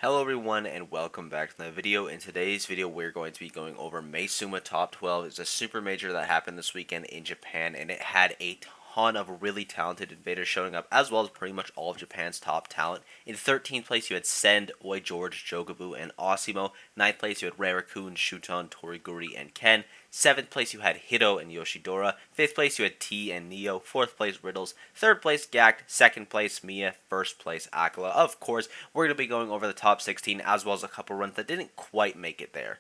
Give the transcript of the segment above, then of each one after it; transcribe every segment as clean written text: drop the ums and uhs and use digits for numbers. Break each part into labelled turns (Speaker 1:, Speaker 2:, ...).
Speaker 1: Hello everyone and welcome back to the video. In today's video we're going to be going over Maesuma Top 12. It's a super major that happened this weekend in Japan and it had a ton of really talented invaders showing up as well as pretty much all of Japan's top talent. In 13th place you had Send, Oi George, Jogabu, and Osimo. 9th place you had Rarakun, Shuton, Toriguri, and Ken. 7th place you had Hito and Yoshidora. 5th place you had T and Neo. 4th place Riddles. 3rd place Gackt. 2nd place Miya. 1st place Acola. Of course, we're going to be going over the top 16 as well as a couple runs that didn't quite make it there.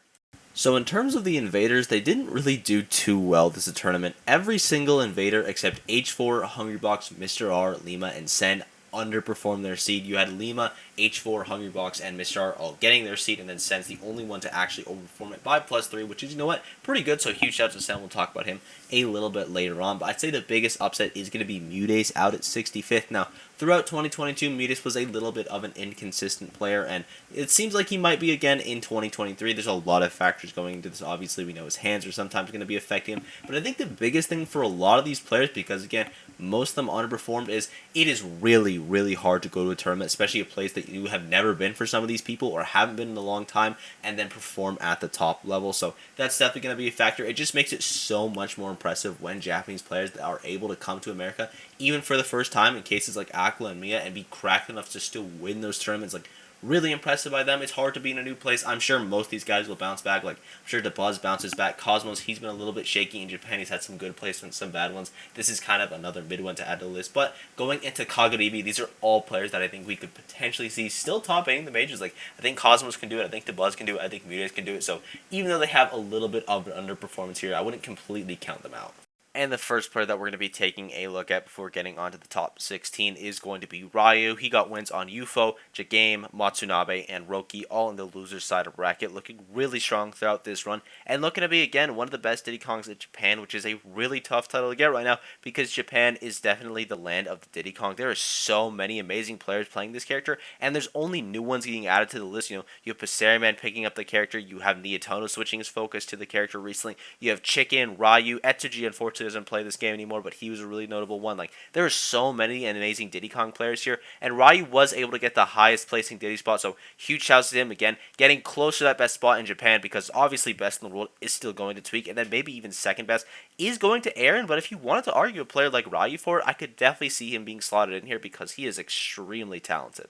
Speaker 1: So in terms of the invaders, they didn't really do too well this tournament. Every single invader except H4, Hungrybox, Mr. R, Lima, and Sen underperformed their seed. You had Lima, H4, Hungrybox, and Mr. R all getting their seed, and then Sen's the only one to actually overperform it by +3, which is, you know what, pretty good. So huge shout out to Sen. We'll talk about him a little bit later on. But I'd say the biggest upset is going to be Mudace out at 65th. Now, throughout 2022, Mudace was a little bit of an inconsistent player, and it seems like he might be again in 2023. There's a lot of factors going into this. Obviously, we know his hands are sometimes going to be affecting him, but I think the biggest thing for a lot of these players, because again, most of them underperformed, is it is really, really hard to go to a tournament, especially a place that you have never been for some of these people or haven't been in a long time, and then perform at the top level. So that's definitely going to be a factor. It just makes it so much more impressive when Japanese players are able to come to America, even for the first time in cases like Acola and Miya, and be cracked enough to still win those tournaments. Like, really impressive by them. It's hard to be in a new place. I'm sure most of these guys will bounce back. Like, I'm sure DeBuzz bounces back. Cosmos, he's been a little bit shaky in Japan. He's had some good placements, some bad ones. This is kind of another mid one to add to the list. But going into Kagurimi, these are all players that I think we could potentially see still topping the majors. Like, I think Cosmos can do it. I think DeBuzz can do it. I think Mudace can do it. So even though they have a little bit of an underperformance here, I wouldn't completely count them out. And the first player that we're going to be taking a look at before getting onto the top 16 is going to be Ryu. He got wins on UFO, Jagame, Matsunabe, and Roki, all in the loser side of bracket, looking really strong throughout this run, and looking to be, again, one of the best Diddy Kongs in Japan, which is a really tough title to get right now, because Japan is definitely the land of the Diddy Kong. There are so many amazing players playing this character, and there's only new ones getting added to the list. You know, you have Passeriman picking up the character, you have Niatono switching his focus to the character recently, you have Chicken, Ryu, Etsuji, unfortunately, doesn't play this game anymore, but he was a really notable one. Like, there are so many amazing Diddy Kong players here, and Ryu was able to get the highest placing Diddy spot, so huge shouts to him again, getting close to that best spot in Japan, because obviously best in the world is still going to Tweak, and then maybe even second best is going to Aaron. But if you wanted to argue a player like Ryu for it, I could definitely see him being slotted in here because he is extremely talented.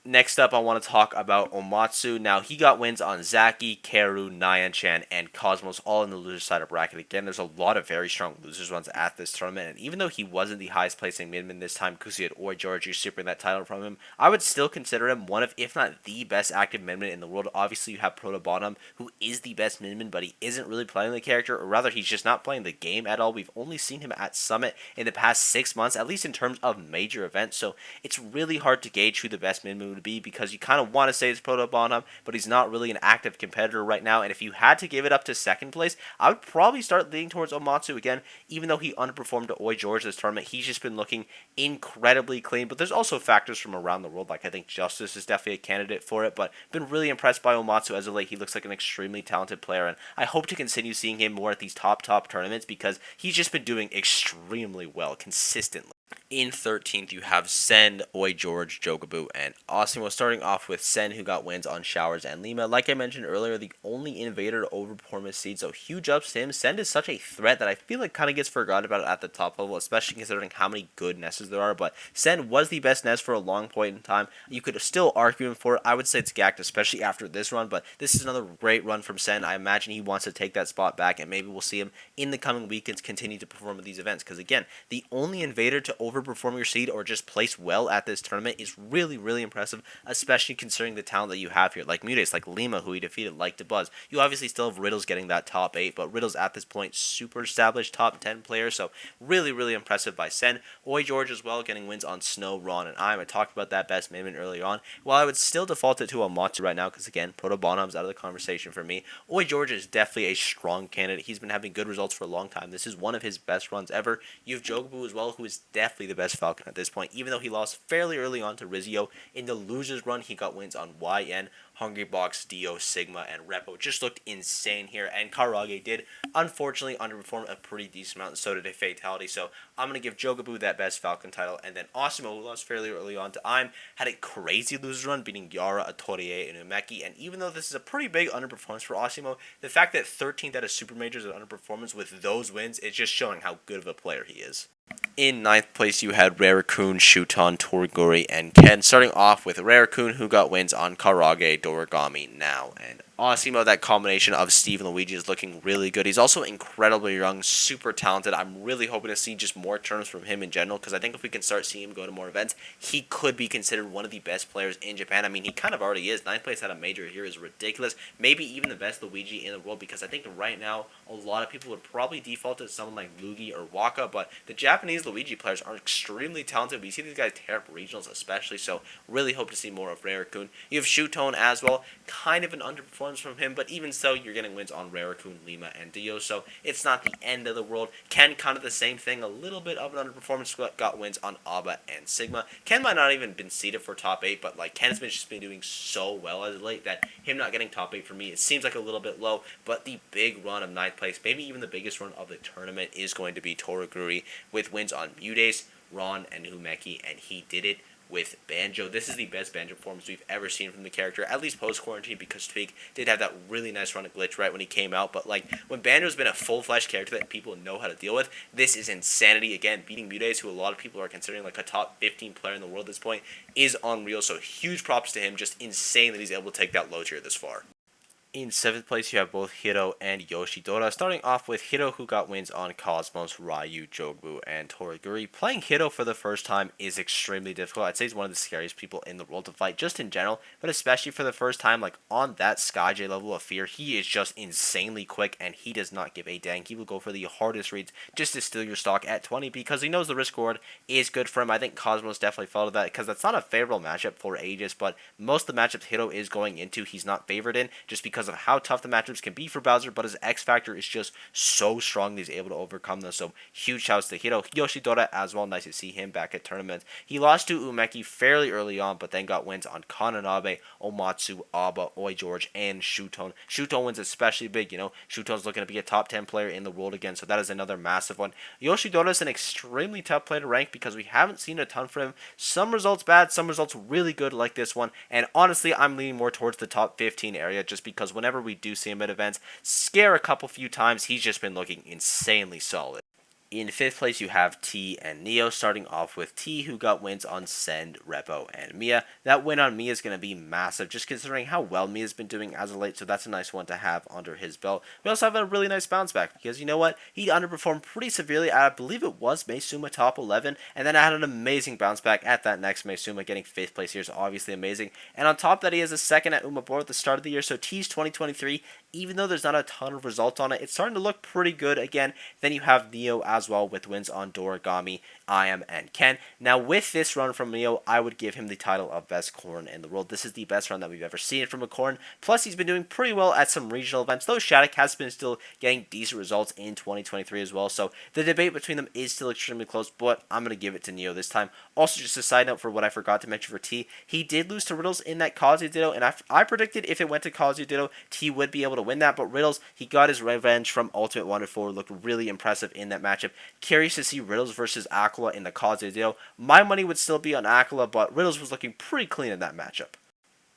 Speaker 1: Next up, I want to talk about Omatsu. Now, he got wins on Zaki, Karu, Nyan-chan, and Cosmos, all in the loser side of bracket. Again, there's a lot of very strong losers ones at this tournament, and even though he wasn't the highest placing midman this time because he had Oi George usurping that title from him, I would still consider him one of, if not the best active midman in the world. Obviously, you have Proto Bottom, who is the best midman, but he isn't really playing the character, or rather, he's just not playing the game at all. We've only seen him at Summit in the past 6 months, at least in terms of major events, so it's really hard to gauge who the best midman would be, because you kind of want to say it's Proto Bonham, but he's not really an active competitor right now. And if you had to give it up to second place, I would probably start leaning towards Omatsu again, even though he underperformed to Oi George this tournament. He's just been looking incredibly clean, but there's also factors from around the world. Like, I think Justice is definitely a candidate for it, but been really impressed by Omatsu as of late. He looks like an extremely talented player, and I hope to continue seeing him more at these top tournaments because he's just been doing extremely well consistently. In 13th, you have Sen, Oi George, Jogabu, and Osimo. Starting off with Sen, who got wins on Showers and Lima. Like I mentioned earlier, the only invader to overperform his seed, so huge ups to him. Sen is such a threat that I feel like kind of gets forgotten about at the top level, especially considering how many good Nesses there are. But Sen was the best Ness for a long point in time. You could still argue him for it. I would say it's Gackt, especially after this run, but this is another great run from Sen. I imagine he wants to take that spot back, and maybe we'll see him in the coming weekends continue to perform at these events. Because again, the only invader to overperform your seed or just place well at this tournament is really, really impressive, especially considering the talent that you have here, like Mudace, like Lima, who he defeated, like DeBuzz. You obviously still have Riddles getting that top 8, but Riddles at this point, super established top 10 player, so really, really impressive by Sen. Oi George as well, getting wins on Snow, Ron, and I talked about that best midman earlier on. While I would still default it to Amatsu right now, because again, Proto Bonham's out of the conversation for me, Oi George is definitely a strong candidate. He's been having good results for a long time. This is one of his best runs ever. You have Jogabu as well, who is definitely definitely the best Falcon at this point, even though he lost fairly early on to Rizio. In the losers run, he got wins on YN, Hungry Box, Dio, Sigma, and Repo. Just looked insane here, and Karage did unfortunately underperform a pretty decent amount, and so did a Fatality. So I'm going to give Jogabu that best Falcon title, and then Asimo, who lost fairly early on to Aim, had a crazy loser run, beating Yara, Atorie, and Umeki. And even though this is a pretty big underperformance for Asimo, the fact that 13th out of Super Majors is an underperformance with those wins is just showing how good of a player he is. In ninth place, you had Rarakun, Shuton, Toriguri, and Ken. Starting off with Rarakun, who got wins on Karage, Dorigami, Now, and Asimo. That combination of Steve and Luigi is looking really good. He's also incredibly young, super talented. I'm really hoping to see just more turns from him in general, because I think if we can start seeing him go to more events, he could be considered one of the best players in Japan. I mean, he kind of already is. Ninth place at a major here is ridiculous. Maybe even the best Luigi in the world, because I think right now a lot of people would probably default to someone like Luigi or Waka, but the Japanese Luigi players are extremely talented. We see these guys tear up regionals especially, so really hope to see more of Rarakun. You have Shuton as well, kind of an underperformance from him, but even so, you're getting wins on Rarakun, Lima, and Dio, so it's not the end of the world. Ken, kind of the same thing, a little bit of an underperformance, got wins on Aba and Sigma. Ken might not even been seeded for top 8, but like Ken's just been doing so well as of late that him not getting top 8 for me, it seems like a little bit low, but the big run of 9th place, maybe even the biggest run of the tournament, is going to be Toriguri with wins on Mudace, Ron, and Umeki, and he did it with Banjo. This is the best Banjo performance we've ever seen from the character, at least post-quarantine, because Tweak did have that really nice run of Glitch right when he came out, but like, when Banjo's been a full-fledged character that people know how to deal with, this is insanity. Again, beating Mudace, who a lot of people are considering like a top 15 player in the world at this point, is unreal, so huge props to him. Just insane that he's able to take that low tier this far. In 7th place, you have both Hiro and Yoshidora. Starting off with Hiro, who got wins on Cosmos, Ryu, Jobu, and Toriguri. Playing Hiro for the first time is extremely difficult. I'd say he's one of the scariest people in the world to fight, just in general, but especially for the first time, like on that Sky-J level of fear, he is just insanely quick, and he does not give a dang. He will go for the hardest reads just to steal your stock at 20, because he knows the risk reward is good for him. I think Cosmos definitely followed that, because that's not a favorable matchup for Aegis, but most of the matchups Hiro is going into, he's not favored in, just because of how tough the matchups can be for Bowser, but his X factor is just so strong that he's able to overcome them. So huge shouts to Hiro. Yoshidora as well, nice to see him back at tournaments. He lost to Umeki fairly early on, but then got wins on Kananabe, Omatsu, Aba, Oi George, and Shuton. Shuton wins especially big, you know. Shuton's looking to be a top 10 player in the world again, so that is another massive one. Yoshidora is an extremely tough player to rank because we haven't seen a ton from him. Some results bad, some results really good like this one, and honestly, I'm leaning more towards the top 15 area just because whenever we do see him at events, scare a couple few times, he's just been looking insanely solid. In 5th place, you have T and Neo, starting off with T, who got wins on Send, Repo, and Miya. That win on Miya is going to be massive, just considering how well Miya's been doing as of late, so that's a nice one to have under his belt. We also have a really nice bounce back, because you know what? He underperformed pretty severely at, I believe it was Maesuma top 11, and then I had an amazing bounce back at that next Maesuma, getting 5th place here is obviously amazing. And on top of that, he has a second at Umabor at the start of the year, so T's 2023, even though there's not a ton of results on it, it's starting to look pretty good again. Then you have Neo as well with wins on Dorigami, Iam, and Ken. Now with this run from Neo, I would give him the title of best Corrin in the world. This is the best run that we've ever seen from a Corrin. Plus he's been doing pretty well at some regional events, though Shattuck has been still getting decent results in 2023 as well. So the debate between them is still extremely close, but I'm going to give it to Neo this time. Also, just a side note for what I forgot to mention for T, he did lose to Riddles in that Kazuya Ditto, and I predicted if it went to Kazuya Ditto, T would be able to win that, but Riddles, he got his revenge from Ultimate Wonder 4, looked really impressive in that matchup. Curious to see Riddles versus Acola in the Kazuya Ditto. My money would still be on Acola, but Riddles was looking pretty clean in that matchup.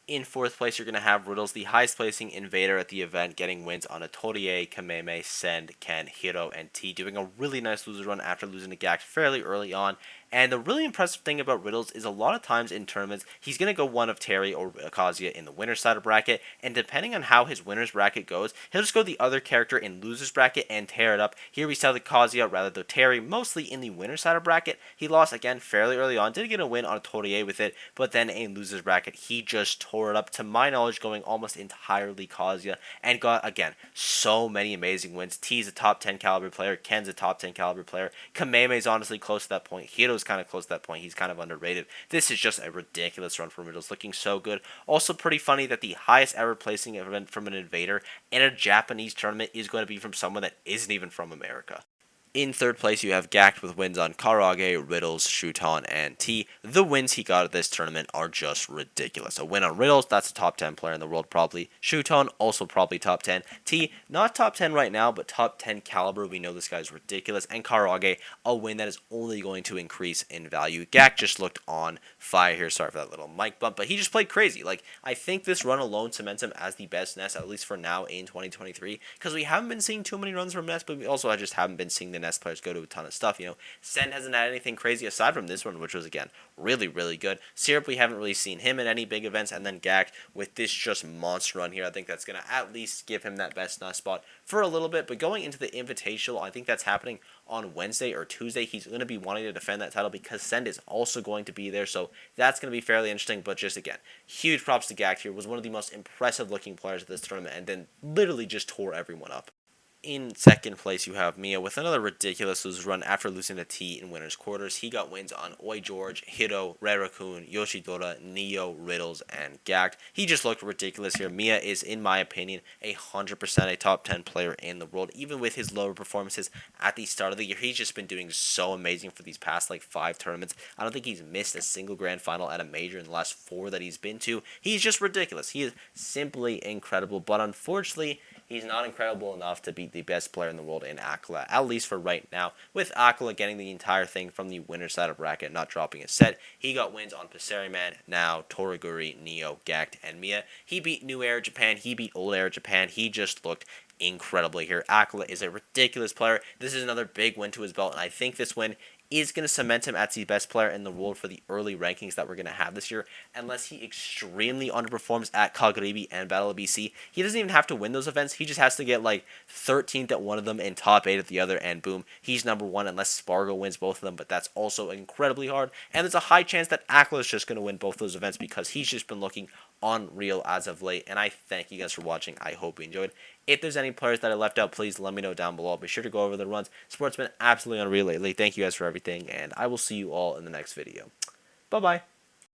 Speaker 1: In 4th place, you're going to have Riddles, the highest placing invader at the event, getting wins on Atorie, Kameme, Send, Ken, Hiro, and T, doing a really nice loser run after losing to Gackt fairly early on. And the really impressive thing about Riddles is a lot of times in tournaments, he's going to go one of Terry or Kazuya in the winner's side of bracket, and depending on how his winner's bracket goes, he'll just go the other character in loser's bracket and tear it up. Here we saw the Kazuya rather than Terry, mostly in the winner's side of bracket. He lost again fairly early on, did get a win on Atorie with it, but then in loser's bracket, he just tore it up, to my knowledge, going almost entirely Kazuya, and got, again, so many amazing wins. T's a top 10 caliber player, Ken's a top 10 caliber player, Kameme's honestly close to that point, Hiro's kind of close to that point, he's kind of underrated. This is just a ridiculous run from Riddles, looking so good. Also pretty funny that the highest ever placing event from an invader in a Japanese tournament is going to be from someone that isn't even from America. In third place, you have Gackt with wins on Karage, Riddles, Shuton, and T. The wins he got at this tournament are just ridiculous. A win on Riddles, that's a top 10 player in the world probably. Shuton, also probably top 10. T, not top 10 right now, but top 10 caliber. We know this guy's ridiculous. And Karage, a win that is only going to increase in value. Gackt just looked on fire here. Sorry for that little mic bump, but he just played crazy. Like, I think this run alone cements him as the best Ness, at least for now in 2023, because we haven't been seeing too many runs from Ness, but we also just haven't been seeing the Ness players go to a ton of stuff. Sen hasn't had anything crazy aside from this one, which was, again, really, really good. Syrup, we haven't really seen him in any big events, and then Gackt with this just monster run here. I think that's going to at least give him that best Ness spot for a little bit, but going into the Invitational, I think that's happening on Wednesday or Tuesday. He's going to be wanting to defend that title because Send is also going to be there, so that's going to be fairly interesting. But just again, huge props to Gackt here. Was one of the most impressive looking players of this tournament, and then literally just tore everyone up. In second place, you have Miya with another ridiculous lose run after losing to T in winners quarters. He got wins on Oi George, Hiro, Raraccoon, Yoshidora, Neo, Riddles, and Gackt. He just looked ridiculous here. Miya is, in my opinion, 100% a top 10 player in the world. Even with his lower performances at the start of the year, he's just been doing so amazing for these past 5 tournaments. I don't think he's missed a single grand final at a major in the last 4 that he's been to. He's just ridiculous. He is simply incredible, but unfortunately, he's not incredible enough to beat the best player in the world in acola, at least for right now. With acola getting the entire thing from the winner's side of bracket, not dropping a set, he got wins on Passeriman, Now, Toraguri, Neo, Gackt, and Miya. He beat New Era Japan, he beat Old Era Japan. He just looked incredibly here. Acola is a ridiculous player. This is another big win to his belt, and I think this win is going to cement him as the best player in the world for the early rankings that we're going to have this year, unless he extremely underperforms at Kaguribi and Battle of BC. He doesn't even have to win those events. He just has to get 13th at one of them and top 8 at the other, and boom, he's number 1 unless Spargo wins both of them, but that's also incredibly hard, and there's a high chance that Acola is just going to win both those events because he's just been looking unreal as of late. And I thank you guys for watching. I hope you enjoyed. If there's any players that I left out, please let me know down below. Be sure to go over the runs. Sport's been absolutely unreal lately. Thank you guys for everything, and I will see you all in the next video. Bye-bye.